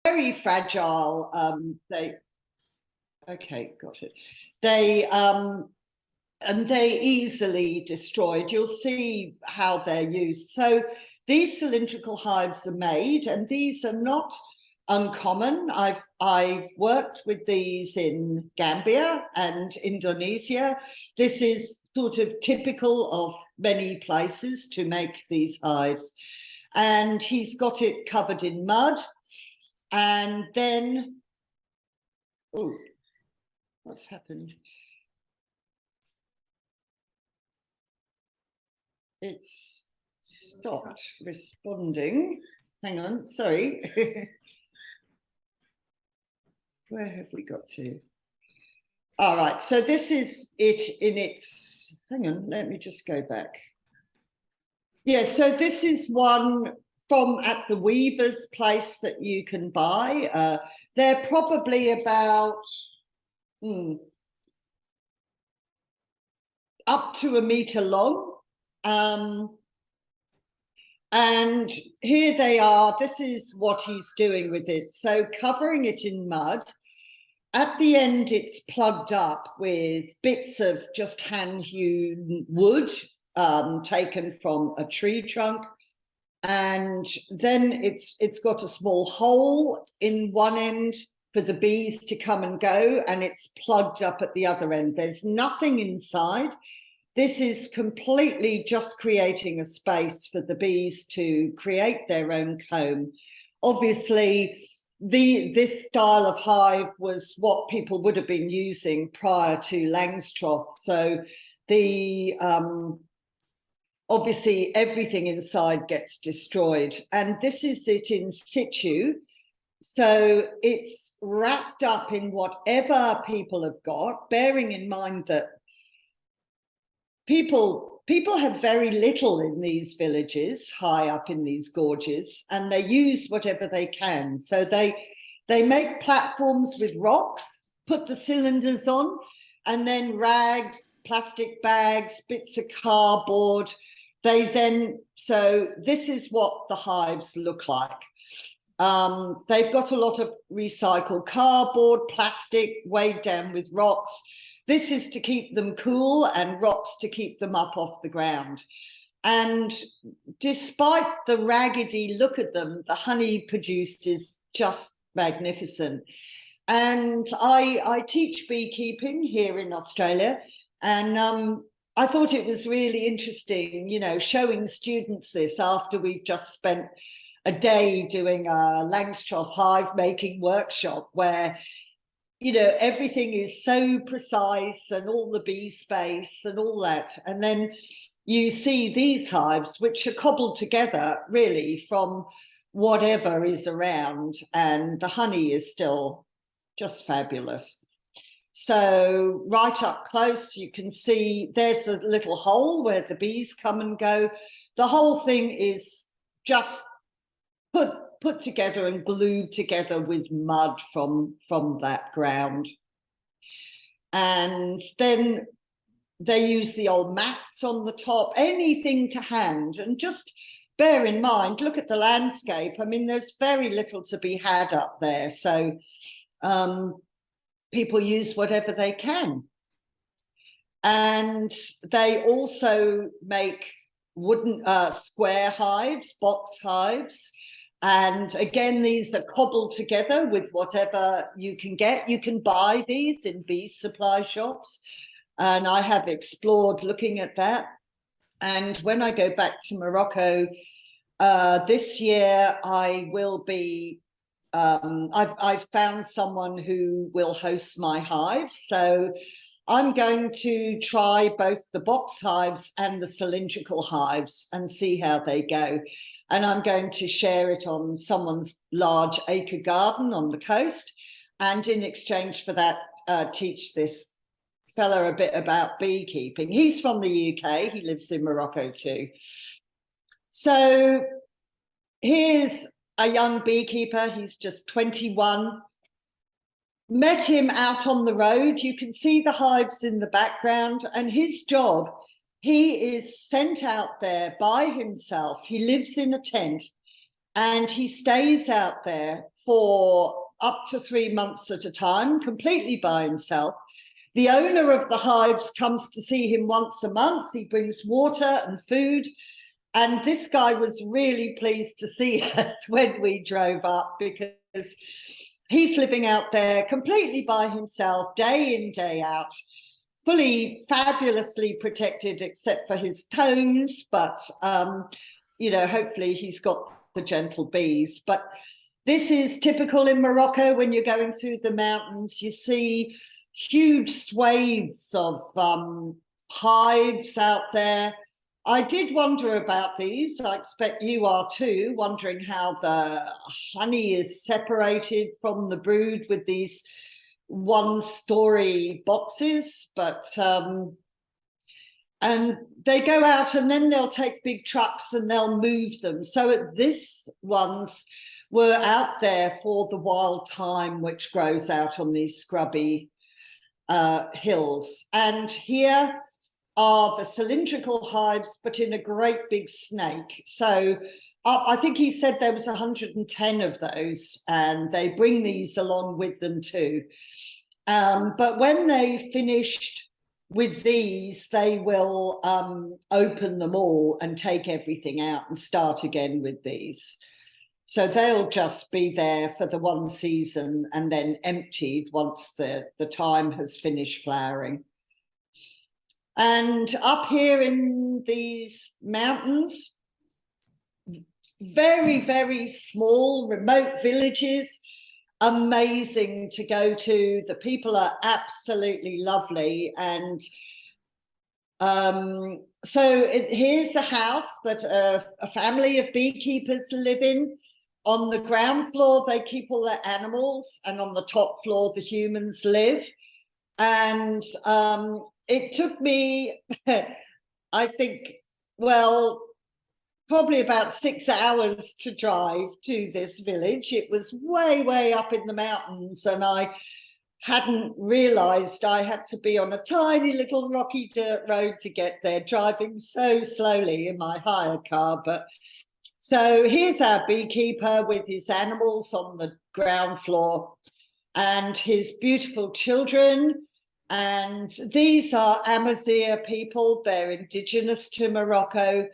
very fragile. Okay, got it. And they're easily destroyed. You'll see how they're used. So these cylindrical hives are made, and these are not uncommon. I've worked with these in Gambia and Indonesia. This is sort of typical of many places to make these hives. And he's got it covered in mud. And then, oh, what's happened? It's stopped responding. Hang on, sorry. Where have we got to? All right, so this is it in its, hang on, let me just go back. Yeah, so this is one from at the weaver's place that you can buy. They're probably about up to a meter long. And here they are. This is what he's doing with it. So covering it in mud. At the end, it's plugged up with bits of just hand-hewn wood taken from a tree trunk. And then it's got a small hole in one end for the bees to come and go, and it's plugged up at the other end. There's nothing inside. This is completely just creating a space for the bees to create their own comb. Obviously, this style of hive was what people would have been using prior to Langstroth. So obviously everything inside gets destroyed. And this is it in situ. So it's wrapped up in whatever people have got, bearing in mind that people have very little in these villages, high up in these gorges, and they use whatever they can. So they make platforms with rocks, put the cylinders on, and then rags, plastic bags, bits of cardboard. So this is what the hives look like. They've got a lot of recycled cardboard, plastic, weighed down with rocks. This is to keep them cool, and rocks to keep them up off the ground. And despite the raggedy look of them, the honey produced is just magnificent. And I teach beekeeping here in Australia, and I thought it was really interesting, you know, showing students this after we've just spent a day doing a Langstroth hive making workshop where, you know, everything is so precise and all the bee space and all that. And then you see these hives, which are cobbled together really from whatever is around, and the honey is still just fabulous. So right up close, you can see there's a little hole where the bees come and go. The whole thing is just put together and glued together with mud from that ground. And then they use the old mats on the top, anything to hand. And just bear in mind, look at the landscape. I mean, there's very little to be had up there. So people use whatever they can. And they also make wooden square hives, box hives. And again, these are cobbled together with whatever you can get. You can buy these in bee supply shops. And I have explored looking at that. And when I go back to Morocco this year, I will be, I've found someone who will host my hive. So I'm going to try both the box hives and the cylindrical hives and see how they go. And I'm going to share it on someone's large acre garden on the coast. And in exchange for that, teach this fella a bit about beekeeping. He's from the UK. He lives in Morocco too. So here's a young beekeeper. He's just 21. Met him out on the road. You can see the hives in the background, and his job, he is sent out there by himself. He lives in a tent and he stays out there for up to 3 months at a time, completely by himself. The owner of the hives comes to see him once a month. He brings water and food. And this guy was really pleased to see us when we drove up, because he's living out there completely by himself, day in, day out, fully fabulously protected except for his combs. But, hopefully he's got the gentle bees. But this is typical in Morocco. When you're going through the mountains, you see huge swathes of hives out there. I did wonder about these. I expect you are too, wondering how the honey is separated from the brood with these one-story boxes. But and they go out and then they'll take big trucks and they'll move them. So this ones were out there for the wild thyme, which grows out on these scrubby hills. And here are the cylindrical hives, but in a great big snake. So I think he said there was 110 of those, and they bring these along with them too. But when they finished with these, they will open them all and take everything out and start again with these. So they'll just be there for the one season and then emptied once the thyme has finished flowering. And up here in these mountains, very, very small, remote villages, amazing to go to. The people are absolutely lovely. And here's a house that a family of beekeepers live in. On the ground floor, they keep all their animals, and on the top floor, the humans live. And it took me, I think, probably about 6 hours to drive to this village. It was way, way up in the mountains, and I hadn't realized I had to be on a tiny little rocky dirt road to get there, driving so slowly in my hired car. But so here's our beekeeper with his animals on the ground floor and his beautiful children. And these are Amazigh people. They're indigenous to Morocco.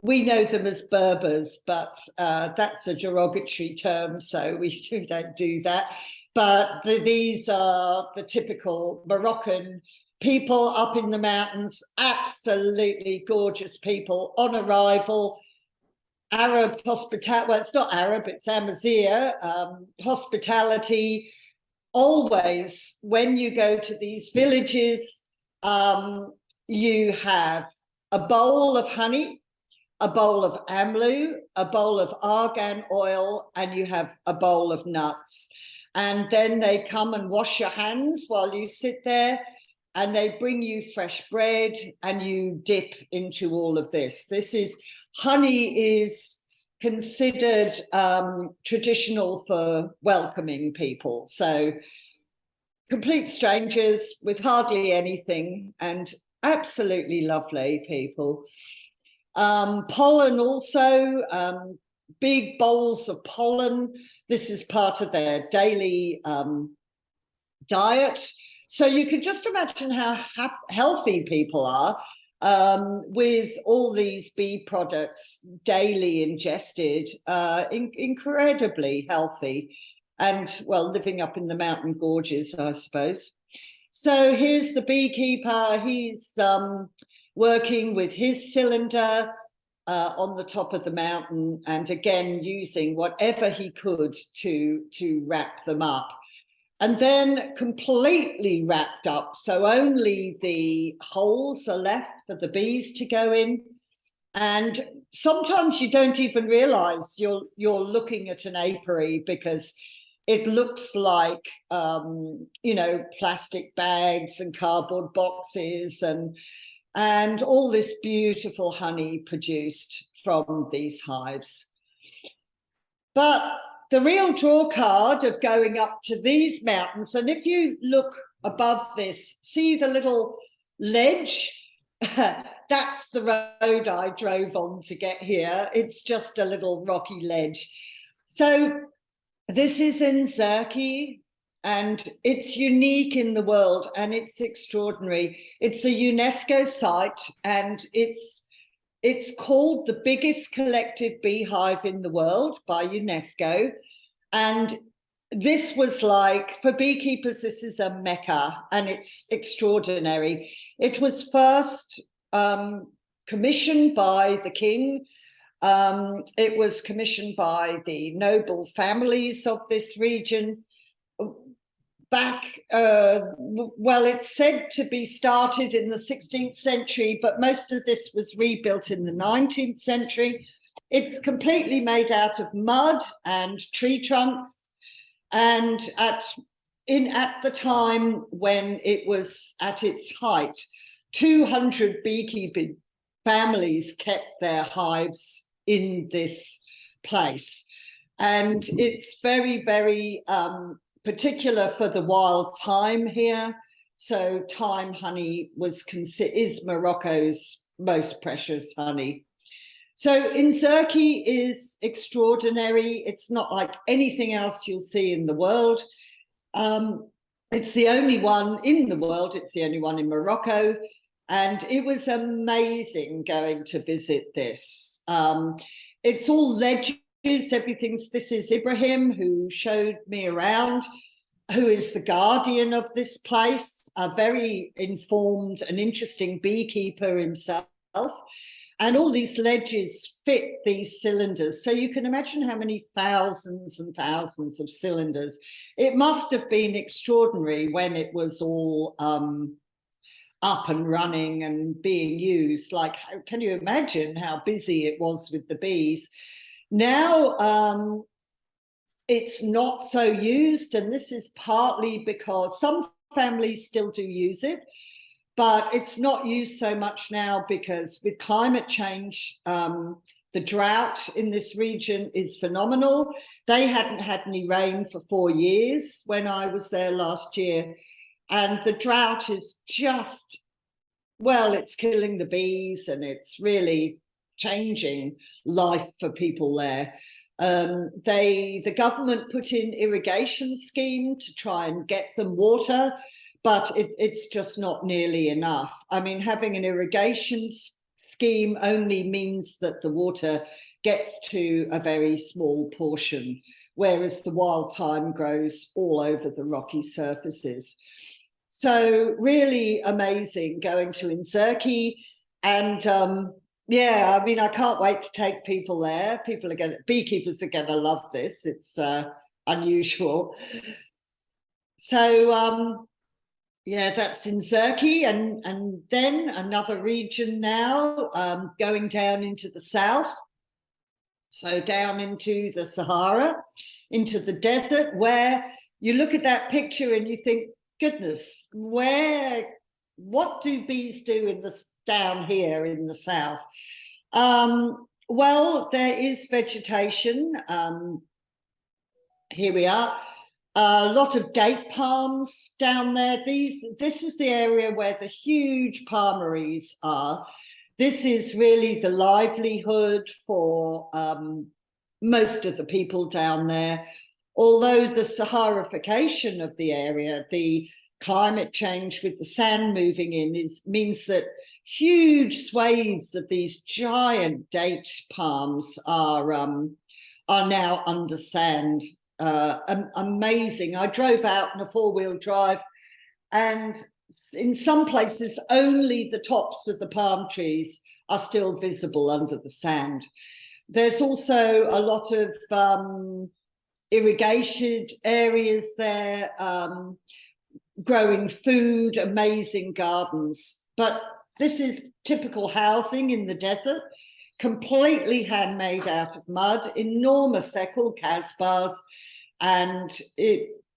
We know them as Berbers, but that's a derogatory term, so we don't do that. But these are the typical Moroccan people up in the mountains, absolutely gorgeous people on arrival. Arab hospitality, well, it's not Arab, it's Amazigh hospitality. Always, when you go to these villages, you have a bowl of honey, a bowl of amlou, a bowl of argan oil, and you have a bowl of nuts. And then they come and wash your hands while you sit there, and they bring you fresh bread, and you dip into all of this. Honey is considered traditional for welcoming people. So complete strangers with hardly anything, and absolutely lovely people. Pollen also, big bowls of pollen. This is part of their daily diet. So you can just imagine how healthy people are with all these bee products daily ingested, incredibly healthy, and well, living up in the mountain gorges, I suppose. So here's the beekeeper. He's working with his cylinder on the top of the mountain, and again using whatever he could to wrap them up. And then completely wrapped up, so only the holes are left for the bees to go in. And sometimes you don't even realize you're looking at an apiary, because it looks like plastic bags and cardboard boxes and all this beautiful honey produced from these hives. But the real draw card of going up to these mountains, and if you look above this, see the little ledge? That's the road I drove on to get here. It's just a little rocky ledge. So this is in Zerki, and it's unique in the world, and it's extraordinary. It's a UNESCO site, and it's called the biggest collective beehive in the world by UNESCO. And this was like, for beekeepers, this is a mecca, and it's extraordinary. It was first commissioned by the king. It was commissioned by the noble families of this region back, well, it's said to be started in the 16th century, but most of this was rebuilt in the 19th century. It's completely made out of mud and tree trunks. And at the time when it was at its height, 200 beekeeping families kept their hives in this place. And it's very, very particular for the wild thyme here. So thyme honey is Morocco's most precious honey. So Inzerki is extraordinary. It's not like anything else you'll see in the world. It's the only one in the world. It's the only one in Morocco. And it was amazing going to visit this. It's all legends. This is Ibrahim, who showed me around, who is the guardian of this place, a very informed and interesting beekeeper himself. And all these ledges fit these cylinders. So you can imagine how many thousands and thousands of cylinders. It must have been extraordinary when it was all up and running and being used. Like, can you imagine how busy it was with the bees? Now it's not so used, and this is partly because some families still do use it, but it's not used so much now because with climate change, the drought in this region is phenomenal. They hadn't had any rain for 4 years when I was there last year. And the drought is just, well, it's killing the bees, and it's really changing life for people there. The government put in irrigation scheme to try and get them water, but it's just not nearly enough. I mean, having an irrigation scheme only means that the water gets to a very small portion, whereas the wild thyme grows all over the rocky surfaces. So really amazing going to Inzerki. And yeah, I mean, I can't wait to take people there. Beekeepers are gonna love this. It's unusual. So yeah, that's Inzerki, and then another region now, going down into the south. So down into the Sahara, into the desert, where you look at that picture and you think, goodness, what do bees do down here in the south? Well, there is vegetation. Here we are. A lot of date palms down there. This is the area where the huge palmeries are. This is really the livelihood for most of the people down there. Although the Saharification of the area, the climate change with the sand moving in, means that huge swathes of these giant date palms are now under sand. Amazing. I drove out in a 4-wheel drive, and in some places only the tops of the palm trees are still visible under the sand. There's also a lot of irrigated areas there, growing food, amazing gardens. But this is typical housing in the desert, completely handmade out of mud, enormous. They're called kasbahs. And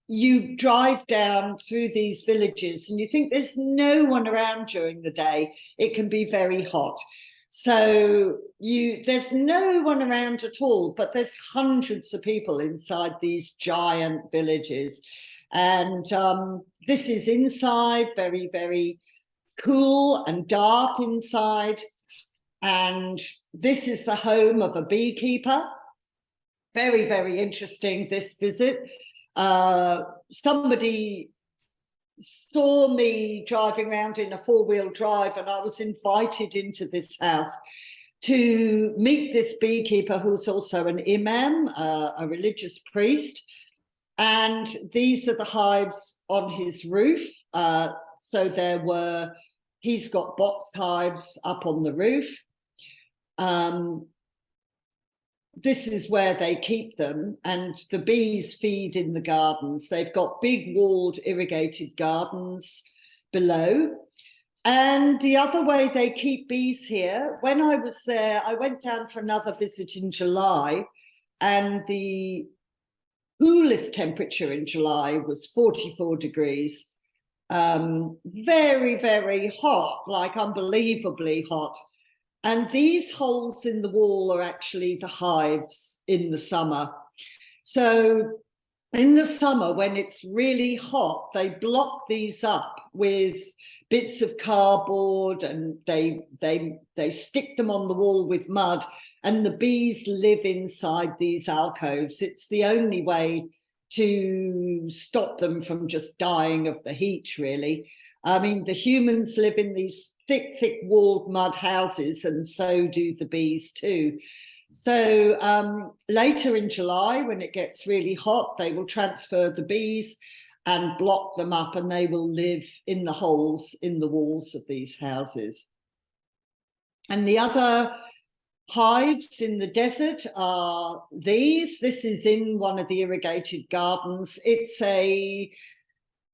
you drive down through these villages and you think there's no one around during the day. It can be very hot. So there's no one around at all, but there's hundreds of people inside these giant villages. And this is inside, very, very cool and dark inside. And this is the home of a beekeeper. Very, very interesting, this visit. Somebody saw me driving around in a four-wheel drive, and I was invited into this house to meet this beekeeper who's also an imam, a religious priest. And these are the hives on his roof. So he's got box hives up on the roof. This is where they keep them, and the bees feed in the gardens. They've got big walled irrigated gardens below. And the other way they keep bees here, when I was there, I went down for another visit in July, and the coolest temperature in July was 44 degrees. Very, very hot, like unbelievably hot. And these holes in the wall are actually the hives in the summer. So in the summer, when it's really hot, they block these up with bits of cardboard, and they stick them on the wall with mud, and the bees live inside these alcoves. It's the only way to stop them from just dying of the heat, really. I mean, the humans live in these thick, thick walled mud houses, and so do the bees too. So later in July, when it gets really hot, they will transfer the bees and block them up, and they will live in the holes in the walls of these houses. And the other hives in the desert are these. This is in one of the irrigated gardens. It's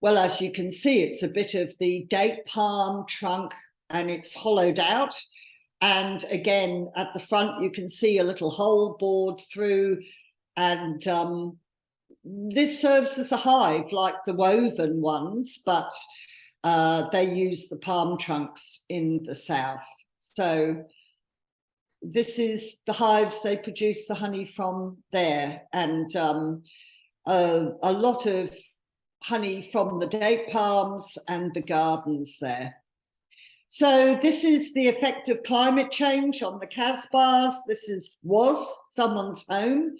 well, as you can see, it's a bit of the date palm trunk, and it's hollowed out. And again, at the front, you can see a little hole bored through. And this serves as a hive like the woven ones, but they use the palm trunks in the south. So this is the hives they produce the honey from there. And a lot of honey from the date palms and the gardens there. So this is the effect of climate change on the Casbahs. This was someone's home,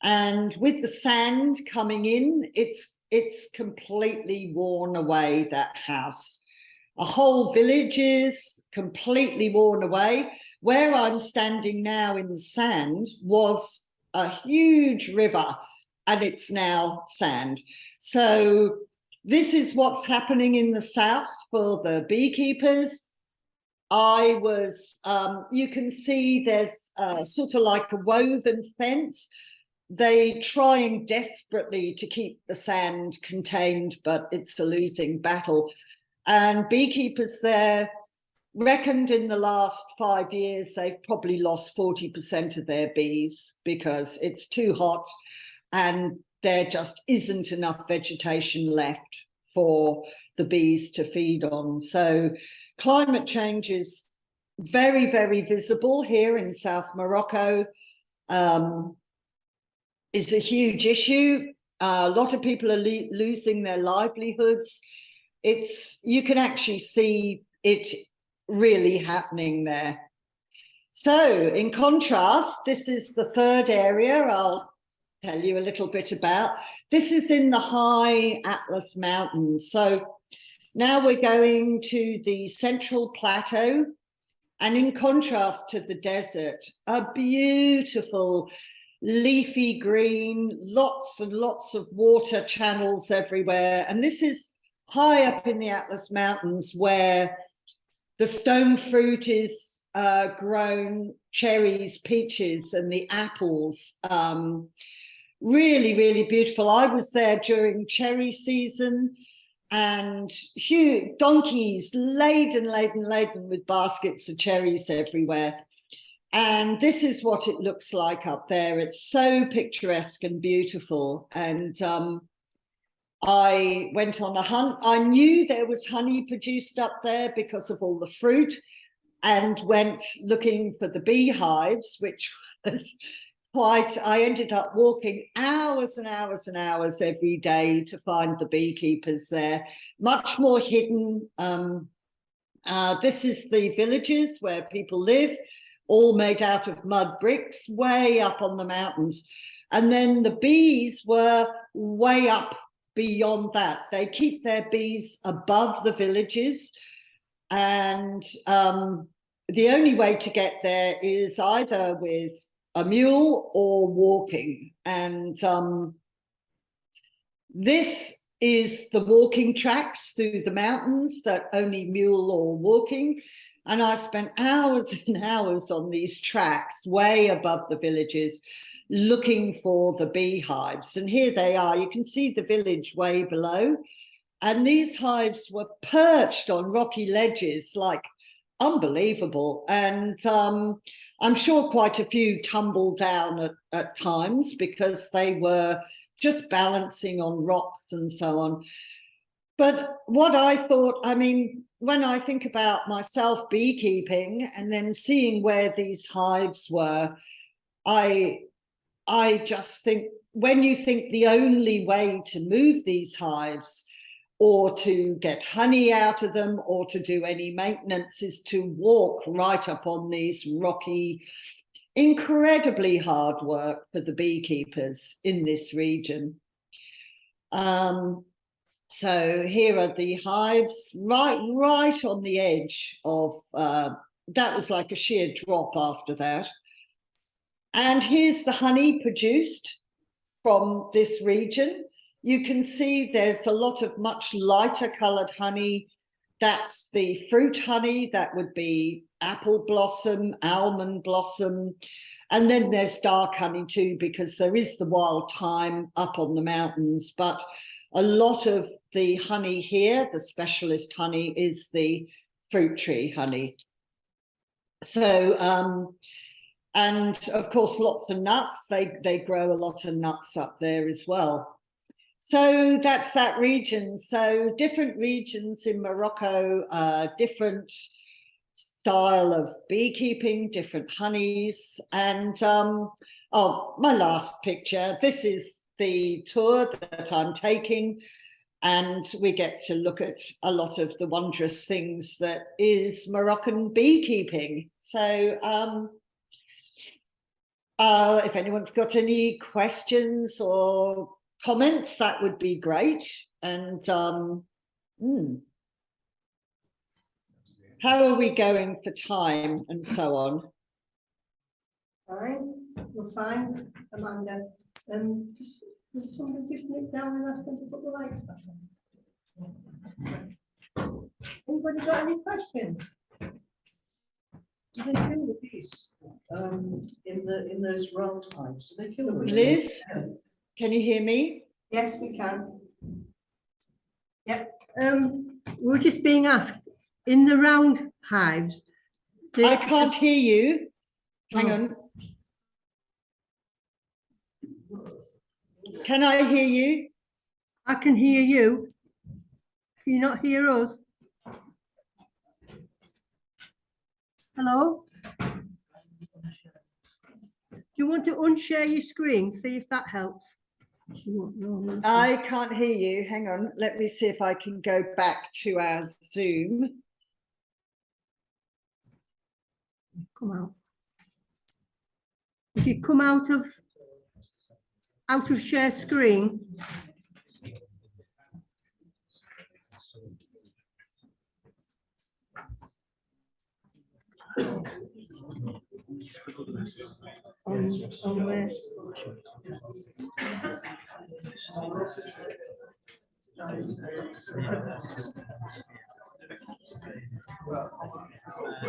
and with the sand coming in, it's completely worn away, that house. A whole village is completely worn away. Where I'm standing now in the sand was a huge river, and it's now sand. So this is what's happening in the south for the beekeepers. You can see there's sort of like a woven fence. They're trying desperately to keep the sand contained, but it's a losing battle. And beekeepers there reckoned in the last 5 years, they've probably lost 40% of their bees because it's too hot and there just isn't enough vegetation left for the bees to feed on. So climate change is very, very visible here in South Morocco. It's a huge issue. A lot of people are losing their livelihoods. You can actually see it really happening there. So in contrast, this is the third area I'll tell you a little bit about. This is in the high Atlas Mountains. So now we're going to the Central Plateau, and in contrast to the desert, a beautiful leafy green, lots and lots of water channels everywhere. And this is high up in the Atlas Mountains where the stone fruit is grown, cherries, peaches, and the apples. Really, really beautiful. I was there during cherry season, and huge donkeys laden with baskets of cherries everywhere. And this is what it looks like up there. It's so picturesque and beautiful. And I went on a hunt. I knew there was honey produced up there because of all the fruit, and went looking for the beehives, which was I ended up walking hours and hours and hours every day to find the beekeepers there, much more hidden. This is the villages where people live, all made out of mud bricks, way up on the mountains. And then the bees were way up beyond that. They keep their bees above the villages, and the only way to get there is either with a mule or walking. And this is the walking tracks through the mountains that only mule or walking. And I spent hours and hours on these tracks way above the villages looking for the beehives. And here they are. You can see the village way below. And these hives were perched on rocky ledges, like unbelievable. And I'm sure quite a few tumbled down at times because they were just balancing on rocks and so on. But what I thought, I mean, when I think about myself beekeeping and then seeing where these hives were, I just think, when you think the only way to move these hives or to get honey out of them or to do any maintenance is to walk right up on these rocky, incredibly hard work for the beekeepers in this region. So here are the hives right on the edge of, that was like a sheer drop after that. And here's the honey produced from this region. You can see there's a lot of much lighter colored honey. That's the fruit honey. That would be apple blossom, almond blossom. And then there's dark honey too, because there is the wild thyme up on the mountains. But a lot of the honey here, the specialist honey, is the fruit tree honey. So, and of course, lots of nuts. They grow a lot of nuts up there as well. So that's that region. So different regions in Morocco, different style of beekeeping, different honeys. And oh, my last picture. This is the tour that I'm taking. And we get to look at a lot of the wondrous things that is Moroccan beekeeping. So if anyone's got any questions or comments, that would be great. And how are we going for time and so on? Fine, we're fine, Amanda. Will somebody just nip down and ask them to put the lights back on? Anybody got any questions? Do they kill the bees in those round hives? Do they kill them? Liz, can you hear me? Yes, we can. Yep. We're just being asked, in the round hives. I can't hear you. Hang on. Can I hear you? I can hear you. Can you not hear us? Hello? Do you want to unshare your screen? See if that helps. I can't hear you. Hang on. Let me see if I can go back to our Zoom. Come out. If you come out of share screen. On where?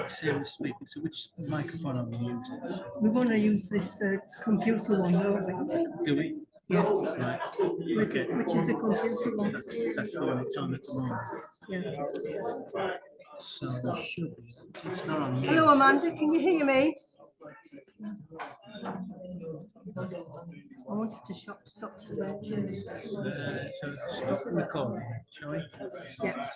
Serious speaking. So which microphone are we using? We want to use this computer one, don't we? Do we? Yeah. Right. Okay. Which is the computer one? That's the one it's on at the moment. Yeah. So it should be. It's not on. Hello, Amanda. Can you hear me? I wanted to stop the So stop the recording, shall we? Yeah.